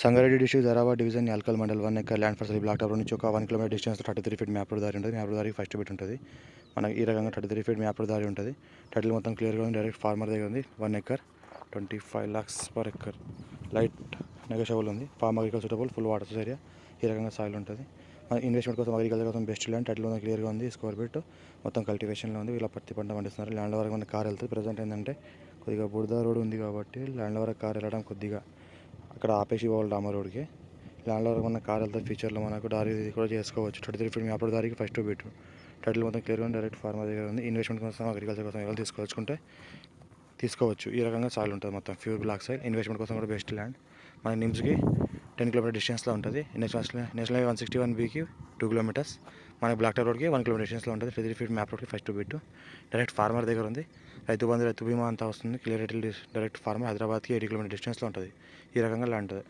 Sangareddy district ధరాబాద్ division Yalkal mandal 1 acre land for black top నుంచి ఒక 1 kilometre distance 33 feet map road దారి ఉంటుంది. మ్యాప్ రోడ్ దారికి ఫస్ట్ బిట్ ఉంటుంది. మనకి ఈ రకంగా 33 ఫీట్ మ్యాప్ రోడ్ దారి ఉంటుంది. టైటిల్ మొత్తం క్లియర్గా ఉంది. డైరెక్ట్ ఫార్మర్ దగ్గర ఉంది. 1 acre 25 lakhs per acre. Light negotiable ఉంది. Farm agriculture suitable, full water area. ఈ రకంగా సాయిల్ ఉంటుంది. మన ఇన్వెస్ట్మెంట్ కోసం అగ్రికల్చర్ కోసం బెస్ట్ ల్యాండ్. టైటిల్ మొత్తం క్లియర్గా ఉంది. స్క్వేర్ బిట్ మొత్తం కల్టివేషన్లో ఉంది. వీళ్ళ పత్తి పంట పండిస్తున్నారు. ల్యాండ్ వరకు మన కార్ వెళ్తుంది. ప్రజెంట్ ఏంటంటే కొద్దిగా బురద రోడ్ ఉంది కాబట్టి ల్యాండ్ వరకు కార్ వెళ్ళడం కొద్దిగా అక్కడ ఆపేసి పోవాలి డామర్ రోడ్కి. ల్యాండ్ వరకు మన కార్ వెళ్తుంది. ఫ్యూచర్లో మనకు దారి కూడా చేసుకోవచ్చు. 33 ఫీట్ మ్యాప్ దారికి ఫస్ట్ బిట్. టైటిల్ మొత్తం క్లియర్గా ఉంది. డైరెక్ట్ ఫార్మర్ దగ్గర ఉంది. ఇన్వెస్ట్మెంట్ కోసం అగ్రికల్చర్ కోసం ఎవరు తీసుకోవచ్చు. ఈ రకంగా సాయిల్ ఉంటుంది. మొత్తం ప్యూర్ బ్లాక్ సాయిల్. ఇన్వెస్ట్మెంట్ కోసం కూడా బెస్ట్ ల్యాండ్. మన నిమ్స్కి 10 కిలోమీటర్ డిస్టెన్స్లో ఉంటుంది. నేషనల్ హైవే 161Bకి 2 కిలోమీటర్స్. మనకి బ్లాక్ టాప్ రోడ్కి 1 కిలోమీటర్ డిస్టెన్స్లో ఉంటుంది. 33 ఫీట్ మ్యాప్ రోడ్కి ఫస్ట్ బిట్. డైరెక్ట్ ఫార్మర్ దగ్గర ఉంది. రైతు బంధు, రైతు బీమా అంతా వస్తుంది. క్లియర్ డైరెక్ట్ ఫార్మర్ హైదరాబాద్కి 80 కిలోమీటర్ డిస్టెన్స్లో ఉంటుంది. ఈ రకంగా ల్యాండ్ ఉంటుంది.